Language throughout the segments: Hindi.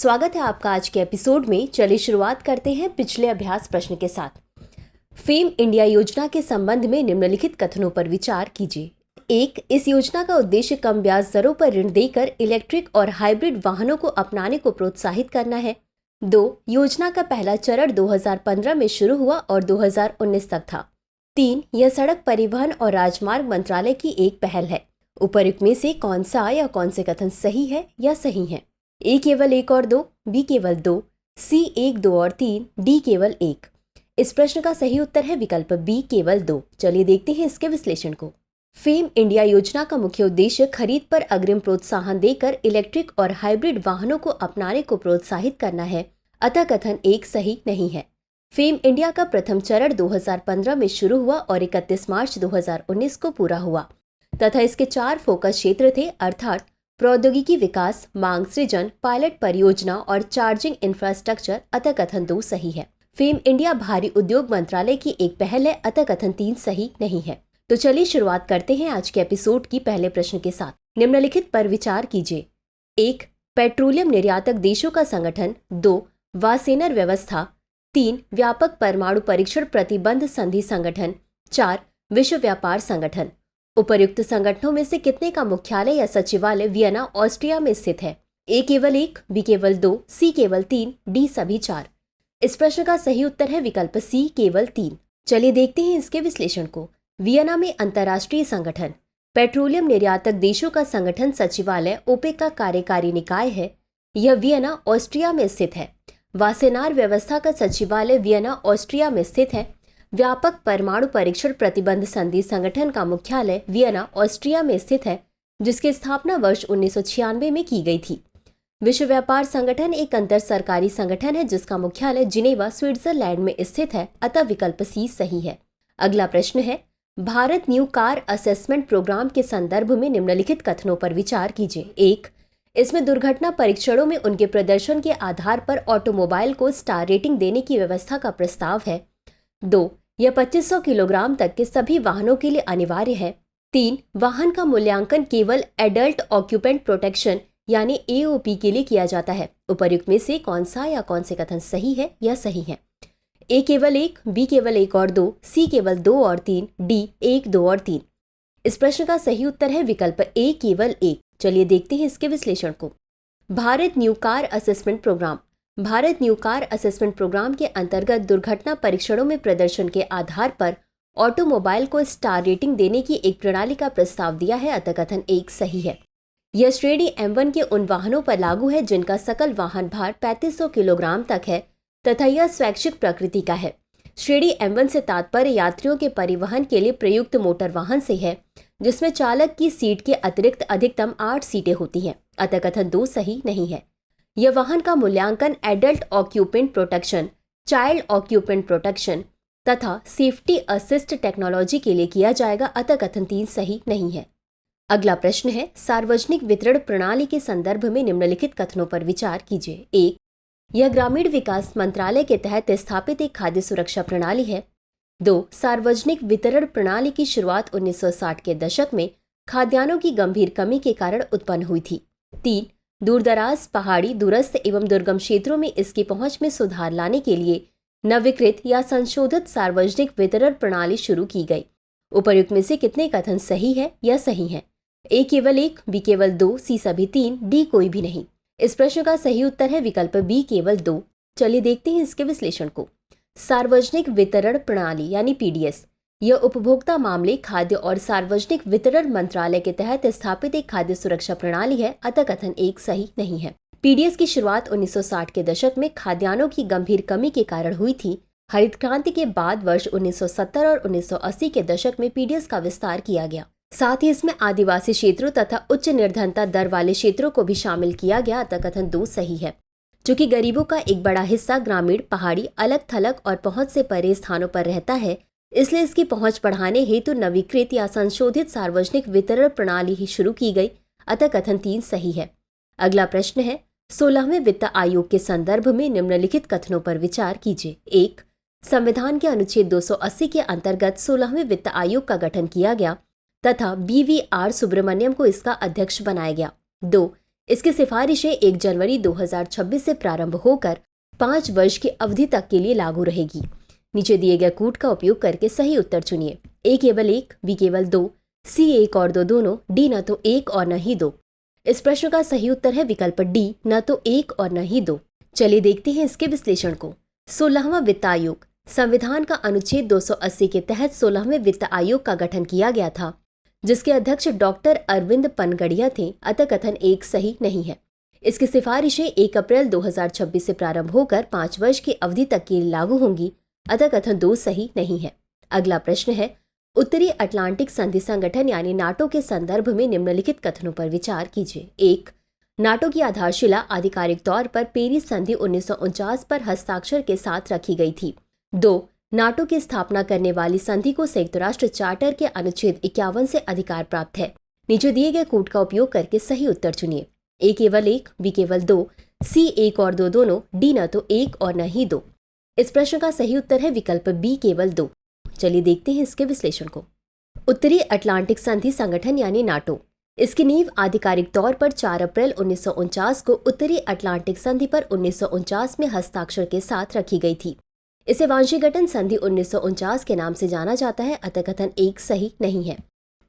स्वागत है आपका आज के एपिसोड में। चलिए शुरुआत करते हैं पिछले अभ्यास प्रश्न के साथ। फेम इंडिया योजना के संबंध में निम्नलिखित कथनों पर विचार कीजिए। 1. इस योजना का उद्देश्य कम ब्याज दरों पर ऋण देकर इलेक्ट्रिक और हाइब्रिड वाहनों को अपनाने को प्रोत्साहित करना है। 2. योजना का पहला चरण 2015 में शुरू हुआ और 2019 तक था। 3. यह सड़क परिवहन और राजमार्ग मंत्रालय की एक पहल है। उपयुक्त में से कौन सा या कौन से कथन सही है या सही है? ए केवल 1 और 2, बी केवल 2, सी 1, 2 और 3, डी केवल 1। इस प्रश्न का सही उत्तर है विकल्प बी केवल 2। चलिए देखते हैं इसके विश्लेषण को। फेम इंडिया योजना का मुख्य उद्देश्य खरीद पर अग्रिम प्रोत्साहन देकर इलेक्ट्रिक और हाइब्रिड वाहनों को अपनाने को प्रोत्साहित करना है, अतः कथन 1 सही नहीं है। फेम इंडिया का प्रथम चरण 2015 में शुरू हुआ और 31 मार्च 2019 को पूरा हुआ तथा इसके 4 फोकस क्षेत्र थे, अर्थात प्रौद्योगिकी विकास, मांग सृजन, पायलट परियोजना और चार्जिंग इंफ्रास्ट्रक्चर, अतः कथन 2 सही है। फेम इंडिया भारी उद्योग मंत्रालय की एक पहल है, अतः कथन 3 सही नहीं है। तो चलिए शुरुआत करते हैं आज के एपिसोड की पहले प्रश्न के साथ। निम्नलिखित पर विचार कीजिए। 1. पेट्रोलियम निर्यातक देशों का संगठन। 2. वासेनर व्यवस्था। 3. व्यापक परमाणु परीक्षण प्रतिबंध संधि संगठन। 4. विश्व व्यापार संगठन। उपर्युक्त संगठनों में से कितने का मुख्यालय या सचिवालय वियना, ऑस्ट्रिया में स्थित है? ए केवल 1, बी केवल 2, सी केवल 3, डी सभी 4। इस प्रश्न का सही उत्तर है विकल्प सी केवल 3। चलिए देखते हैं इसके विश्लेषण को। वियना में अंतर्राष्ट्रीय संगठन। पेट्रोलियम निर्यातक देशों का संगठन सचिवालय ओपेक का कार्यकारी निकाय है। यह वियना, ऑस्ट्रिया में स्थित है। वासेनार व्यवस्था का सचिवालय वियना, ऑस्ट्रिया में स्थित है। व्यापक परमाणु परीक्षण प्रतिबंध संधि संगठन का मुख्यालय वियना, ऑस्ट्रिया में स्थित है, जिसकी स्थापना वर्ष 1996 में की गई थी। विश्व व्यापार संगठन एक अंतर सरकारी संगठन है जिसका मुख्यालय जिनेवा, स्विट्जरलैंड में स्थित है, अतः विकल्प सी सही है। अगला प्रश्न है, Bharat new car assessment programme के संदर्भ में निम्नलिखित कथनों पर विचार कीजिए। 1. इसमें दुर्घटना परीक्षणों में उनके प्रदर्शन के आधार पर ऑटोमोबाइल को स्टार रेटिंग देने की व्यवस्था का प्रस्ताव है। 2. यह 2500 किलोग्राम तक के सभी वाहनों के लिए अनिवार्य है। 3. वाहन का मूल्यांकन केवल एडल्ट ऑक्यूपेंट प्रोटेक्शन यानी एओपी के लिए किया जाता है। उपर्युक्त में से कौन सा या कौन से कथन सही है या सही है? ए केवल 1, बी केवल 1 और 2, सी केवल 2 और 3, डी 1, 2 और 3। इस प्रश्न का सही उत्तर है विकल्प ए केवल 1। चलिए देखते हैं इसके विश्लेषण को। Bharat new car assessment programme. Bharat new car assessment programme के अंतर्गत दुर्घटना परीक्षणों में प्रदर्शन के आधार पर ऑटोमोबाइल को स्टार रेटिंग देने की एक प्रणाली का प्रस्ताव दिया है, अतः कथन 1 सही है। यह श्रेणी M1 के उन वाहनों पर लागू है जिनका सकल वाहन भार 3500 किलोग्राम तक है तथा यह स्वैच्छिक प्रकृति का है। श्रेणी M1 से तात्पर्य यात्रियों के परिवहन के लिए प्रयुक्त मोटर वाहन से है, जिसमें चालक की सीट के अतिरिक्त अधिकतम 8 सीटें होती हैं, अतः कथन 2 सही नहीं है। यह वाहन का मूल्यांकन adult occupant protection, child occupant protection तथा सेफ्टी असिस्ट टेक्नोलॉजी के लिए किया जाएगा, अतः कथन 3 सही नहीं है। अगला प्रश्न है, सार्वजनिक वितरण प्रणाली के संदर्भ में निम्नलिखित कथनों पर विचार कीजिए। 1. यह ग्रामीण विकास मंत्रालय के तहत स्थापित एक खाद्य सुरक्षा प्रणाली है। 2. सार्वजनिक वितरण प्रणाली की शुरुआत 1960 के दशक में खाद्यान्नों की गंभीर कमी के कारण उत्पन्न हुई थी। 3. दूरदराज, पहाड़ी, दूरस्थ एवं दुर्गम क्षेत्रों में इसकी पहुंच में सुधार लाने के लिए नवीकृत या संशोधित सार्वजनिक वितरण प्रणाली शुरू की गई। उपर्युक्त में से कितने कथन सही है या सही है? ए केवल 1, बी केवल 2, सी सभी 3, डी कोई भी नहीं। इस प्रश्न का सही उत्तर है विकल्प बी केवल 2। चलिए देखते हैं इसके विश्लेषण को। सार्वजनिक वितरण प्रणाली यानी पीडीएस यह उपभोक्ता मामले, खाद्य और सार्वजनिक वितरण मंत्रालय के तहत स्थापित एक खाद्य सुरक्षा प्रणाली है, अतः कथन 1 सही नहीं है। पीडीएस की शुरुआत 1960 के दशक में खाद्यान्नों की गंभीर कमी के कारण हुई थी। हरित क्रांति के बाद वर्ष 1970 और 1980 के दशक में पीडीएस का विस्तार किया गया। साथ ही इसमें आदिवासी क्षेत्रों तथा उच्च निर्धनता दर वाले क्षेत्रों को भी शामिल किया गया, अतः कथन 2 सही है। चूंकि गरीबों का एक बड़ा हिस्सा ग्रामीण, पहाड़ी, अलग थलग और पहुंच से परे स्थानों पर रहता है, इसलिए इसकी पहुंच बढ़ाने हेतु नवीकृत या संशोधित सार्वजनिक वितरण प्रणाली ही शुरू की गई, अतः कथन 3 सही है। अगला प्रश्न है, 16वें वित्त आयोग के संदर्भ में निम्नलिखित कथनों पर विचार कीजिए। 1. संविधान के अनुच्छेद 280 के अंतर्गत 16वें वित्त आयोग का गठन किया गया तथा BVR सुब्रमण्यम को इसका अध्यक्ष बनाया गया। 2. इसकी सिफारिशें 1 जनवरी 2026 से प्रारंभ होकर 5 वर्ष की अवधि तक के लिए लागू रहेगी। नीचे दिए गए कूट का उपयोग करके सही उत्तर चुनिए। ए केवल 1, बी केवल 2, सी 1 और 2 दोनों, डी न तो 1 और न ही 2। इस प्रश्न का सही उत्तर है विकल्प डी, न तो 1 और न ही 2। चलिए देखते हैं इसके विश्लेषण को। 16वां वित्त आयोग। संविधान का अनुच्छेद 280 के तहत 16वें वित्त आयोग का गठन किया गया था, जिसके अध्यक्ष डॉक्टर अरविंद पनगड़िया थे, अतः कथन 1 सही नहीं है। इसकी सिफारिशें 1 अप्रैल 2026 से प्रारंभ होकर 5 वर्ष की अवधि तक के लिए लागू होंगी, अतः कथन 2 सही नहीं है। अगला प्रश्न है, उत्तरी अटलांटिक संधि संगठन यानी नाटो के संदर्भ में निम्नलिखित कथनों पर विचार कीजिए। 1. नाटो की आधारशिला आधिकारिक तौर पर पेरिस संधि 1949 पर हस्ताक्षर के साथ रखी गई थी। 2. नाटो की स्थापना करने वाली संधि को संयुक्त राष्ट्र चार्टर के अनुच्छेद 51 से अधिकार प्राप्त है। नीचे दिए गए कूट का उपयोग करके सही उत्तर चुनिए। ए केवल 1, बी केवल 2, सी 1 और 2 दोनों, डी न तो 1 और न ही 2। इस प्रश्न का सही उत्तर है विकल्प बी केवल 2। चलिए देखते हैं इसके विश्लेषण को। उत्तरी अटलांटिक संधि संगठन यानी नाटो। इसकी नींव आधिकारिक तौर पर 4 अप्रैल 1949 को उत्तरी अटलांटिक संधि पर 1949 में हस्ताक्षर के साथ रखी गई थी। इसे वांशीगठन संधि 1949 के नाम से जाना जाता है, अतः कथन 1 सही नहीं है।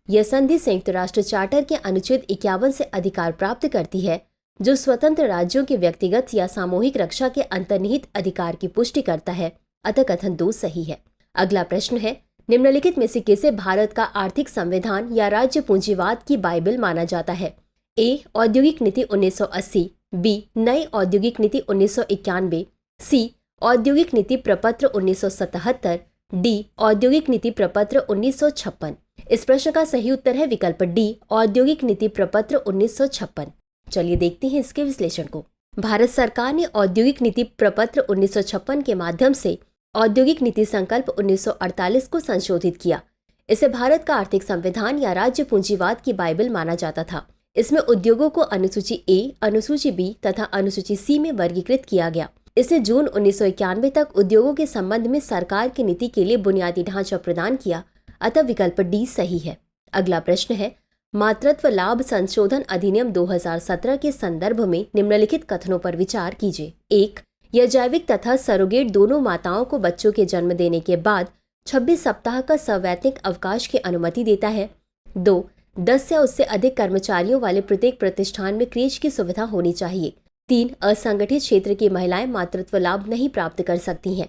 यह संधि संयुक्त राष्ट्र चार्टर के अनुच्छेद 51 से अधिकार प्राप्त करती है, जो स्वतंत्र राज्यों के व्यक्तिगत या सामूहिक रक्षा के अंतर्निहित अधिकार की पुष्टि करता है, अतः कथन 2 सही है। अगला प्रश्न है, निम्नलिखित में से किसे भारत का आर्थिक संविधान या राज्य पूंजीवाद की बाइबल माना जाता है? ए. औद्योगिक नीति 1980, बी. नई औद्योगिक नीति 1991, सी. औद्योगिक नीति प्रपत्र 1977, डी. औद्योगिक नीति प्रपत्र 1956। इस प्रश्न का सही उत्तर है विकल्प डी, औद्योगिक नीति प्रपत्र 1956। चलिए देखते हैं इसके विश्लेषण को। भारत सरकार ने औद्योगिक नीति प्रपत्र 1956 के माध्यम से औद्योगिक नीति संकल्प 1948 को संशोधित किया। इसे भारत का आर्थिक संविधान या राज्य पूंजीवाद की बाइबल माना जाता था। इसमें उद्योगों को अनुसूची ए, अनुसूची बी तथा अनुसूची सी में वर्गीकृत किया गया। इसे जून 1991 तक उद्योगों के संबंध में सरकार की नीति के लिए बुनियादी ढांचा प्रदान किया, अतः विकल्प डी सही है। अगला प्रश्न है, मातृत्व लाभ संशोधन अधिनियम 2017 के संदर्भ में निम्नलिखित कथनों पर विचार कीजिए। 1. यह जैविक तथा सरोगेट दोनों माताओं को बच्चों के जन्म देने के बाद 26 सप्ताह का सवैतनिक अवकाश की अनुमति देता है। 2. 10 या उससे अधिक कर्मचारियों वाले प्रत्येक प्रतिष्ठान में क्रेच की सुविधा होनी चाहिए। 3. असंगठित क्षेत्र की महिलाएं मातृत्व लाभ नहीं प्राप्त कर सकती हैं।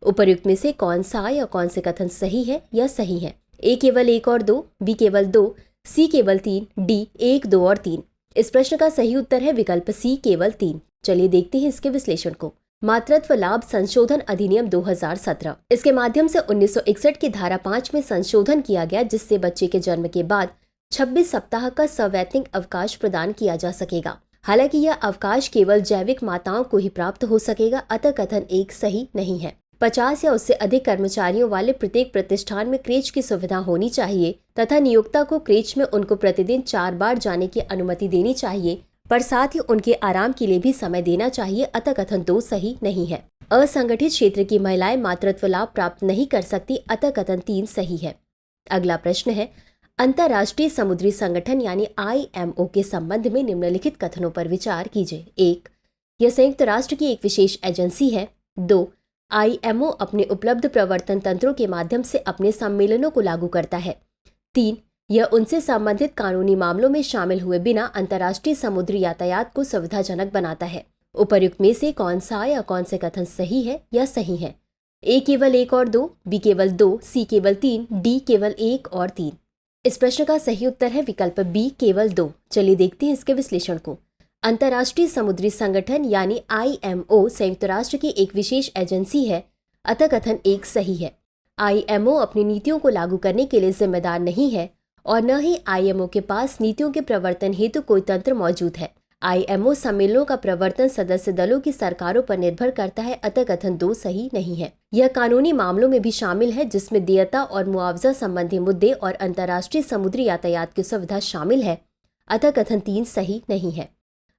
उपर्युक्त में से कौन सा या कौन से कथन सही है या सही है? ए केवल 1 और 2, बी केवल 2, सी केवल 3, डी 1, 2 और 3। इस प्रश्न का सही उत्तर है विकल्प सी केवल 3। चलिए देखते हैं इसके विश्लेषण को। मातृत्व लाभ संशोधन अधिनियम 2017, इसके माध्यम से 1961 की धारा 5 में संशोधन किया गया, जिससे बच्चे के जन्म के बाद 26 सप्ताह का सवैतनिक अवकाश प्रदान किया जा सकेगा। हालांकि यह अवकाश केवल जैविक माताओं को ही प्राप्त हो सकेगा, अतः कथन 1 सही नहीं है। 50 या उससे अधिक कर्मचारियों वाले प्रत्येक प्रतिष्ठान में क्रेच की सुविधा होनी चाहिए तथा नियोक्ता को क्रेच में उनको प्रतिदिन 4 बार जाने की अनुमति देनी चाहिए, पर साथ ही उनके आराम के लिए भी समय देना चाहिए, अतः कथन 2 सही नहीं है। असंगठित क्षेत्र की महिलाएं मातृत्व लाभ प्राप्त नहीं कर सकती, अतः कथन 3 सही है। अगला प्रश्न है, अंतर्राष्ट्रीय समुद्री संगठन यानी IMO के संबंध में निम्नलिखित कथनों पर विचार कीजिए। 1. यह संयुक्त राष्ट्र की एक विशेष एजेंसी है। 2. IMO अपने उपलब्ध प्रवर्तन तंत्रों के माध्यम से अपने सम्मेलनों को लागू करता है। 3. यह उनसे संबंधित कानूनी मामलों में शामिल हुए बिना अंतर्राष्ट्रीय समुद्री यातायात को सुविधाजनक बनाता है। उपर्युक्त में से कौन सा या कौन से कथन सही है या सही है? ए केवल 1 और 2, बी केवल 2, सी केवल 3, डी केवल 1 और 3। इस प्रश्न का सही उत्तर है विकल्प बी केवल 2। चलिए देखते हैं इसके विश्लेषण को। अंतर्राष्ट्रीय समुद्री संगठन यानी IMO संयुक्त राष्ट्र की एक विशेष एजेंसी है, अतः कथन 1 सही है। IMO अपनी नीतियों को लागू करने के लिए जिम्मेदार नहीं है और न ही IMO के पास नीतियों के प्रवर्तन हेतु कोई तंत्र मौजूद है। IMO सम्मेलनों का प्रवर्तन सदस्य दलों की सरकारों पर निर्भर करता है, अतः कथन 2 सही नहीं है। यह कानूनी मामलों में भी शामिल है, जिसमें देयता और मुआवजा संबंधी मुद्दे और अंतर्राष्ट्रीय समुद्री यातायात की सुविधा शामिल है, अतः कथन 3 सही नहीं है।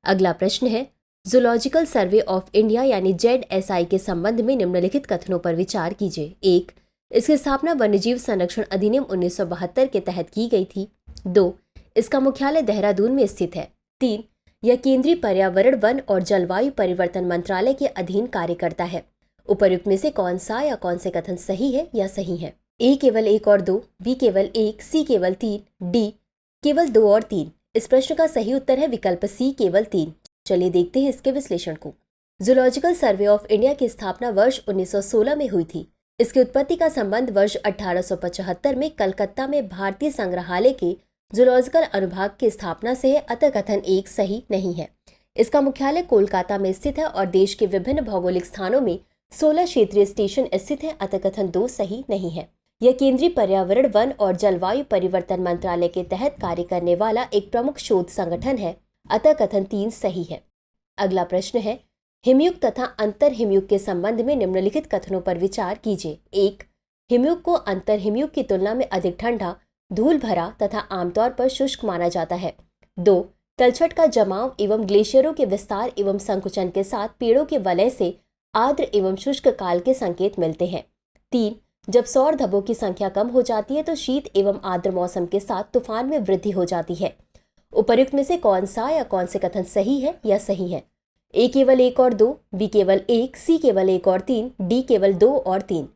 अगला प्रश्न है, जूलॉजिकल सर्वे ऑफ इंडिया यानी ZSI के संबंध में निम्नलिखित कथनों पर विचार कीजिए। 1. इसकी स्थापना वन्यजीव संरक्षण अधिनियम 1972 के तहत की गई थी। 2. इसका मुख्यालय देहरादून में स्थित है। 3. यह केंद्रीय पर्यावरण, वन और जलवायु परिवर्तन मंत्रालय के अधीन कार्य करता है। उपर्युक्त में से कौन सा या कौन से कथन सही है या सही है? ए केवल 1 और 2, बी केवल 1, सी केवल 3, डी केवल 2 और 3। इस प्रश्न का सही उत्तर है विकल्प सी केवल 3। चलिए देखते हैं इसके विश्लेषण को। जूलॉजिकल सर्वे ऑफ इंडिया की स्थापना वर्ष 1916 में हुई थी। इसकी उत्पत्ति का संबंध वर्ष 1875 में कलकत्ता में भारतीय संग्रहालय के जूलॉजिकल अनुभाग की स्थापना से है, अतः कथन 1 सही नहीं है। इसका मुख्यालय कोलकाता में स्थित है और देश के विभिन्न भौगोलिक स्थानों में 16 क्षेत्रीय स्टेशन स्थित है, अतः कथन 2 सही नहीं है। यह केंद्रीय पर्यावरण, वन और जलवायु परिवर्तन मंत्रालय के तहत कार्य करने वाला एक प्रमुख शोध संगठन है, अतः कथन 3 सही है। अगला प्रश्न है, हिमयुग तथा अंतर हिमयुग के संबंध में निम्नलिखित कथनों पर विचार कीजिए। 1. हिमयुग को अंतर हिमयुग की तुलना में अधिक ठंडा, धूल भरा तथा आमतौर पर शुष्क माना जाता है। 2. तलछट का जमाव एवं ग्लेशियरों के विस्तार एवं संकुचन के साथ पेड़ों के वलय से आर्द्र एवं शुष्क काल के संकेत मिलते हैं। 3. जब सौर धब्बों की संख्या कम हो जाती है तो शीत एवं आर्द्र मौसम के साथ तूफान में वृद्धि हो जाती है। उपर्युक्त में से कौन सा या कौन से कथन सही है या सही है? ए केवल 1 और 2, बी केवल 1, सी केवल 1 और 3, डी केवल 2 और 3।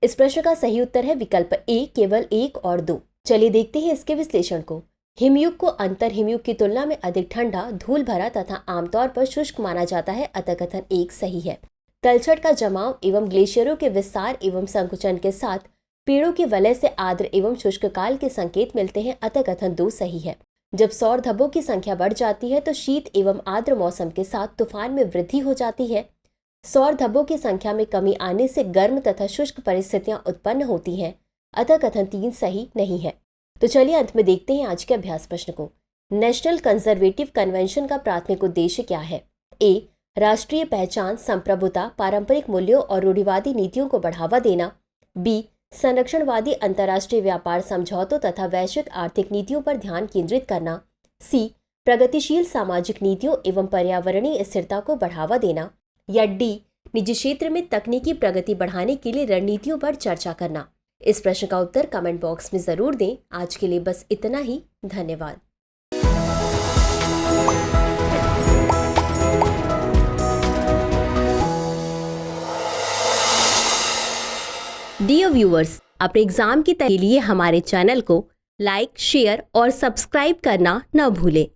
इस प्रश्न का सही उत्तर है विकल्प ए केवल 1 और 2। चलिए देखते हैं इसके विश्लेषण को। हिमयुग को अंतर हिमयुग की तुलना में अधिक ठंडा, धूल भरा तथा आमतौर पर शुष्क माना जाता है, अतः कथन 1 सही है। तलछट का जमाव एवं ग्लेशियरों के विस्तार एवं संकुचन के साथ पेड़ों के वलय से आर्द्र एवं शुष्क काल के संकेत मिलते हैं, अतः कथन 2 सही है। जब सौर धब्बों की संख्या बढ़ जाती है तो शीत एवं आर्द्र मौसम के साथ तूफान में वृद्धि हो जाती है। सौर धब्बों की संख्या में कमी आने से गर्म तथा शुष्क परिस्थितियां उत्पन्न होती हैं, अतः कथन 3 सही नहीं है। तो चलिए अंत में देखते हैं आज के अभ्यास प्रश्न को। नेशनल कंजर्वेटिव कन्वेंशन का प्राथमिक उद्देश्य क्या है? ए. राष्ट्रीय पहचान, संप्रभुता, पारंपरिक मूल्यों और रूढ़िवादी नीतियों को बढ़ावा देना। बी. संरक्षणवादी अंतर्राष्ट्रीय व्यापार समझौतों तथा वैश्विक आर्थिक नीतियों पर ध्यान केंद्रित करना। सी. प्रगतिशील सामाजिक नीतियों एवं पर्यावरणीय स्थिरता को बढ़ावा देना। या डी. निजी क्षेत्र में तकनीकी प्रगति बढ़ाने के लिए रणनीतियों पर चर्चा करना। इस प्रश्न का उत्तर कमेंट बॉक्स में जरूर दें। आज के लिए बस इतना ही। धन्यवाद। डियर व्यूअर्स, अपने एग्जाम की तैयारी के लिए हमारे चैनल को लाइक, शेयर और सब्सक्राइब करना न भूलें।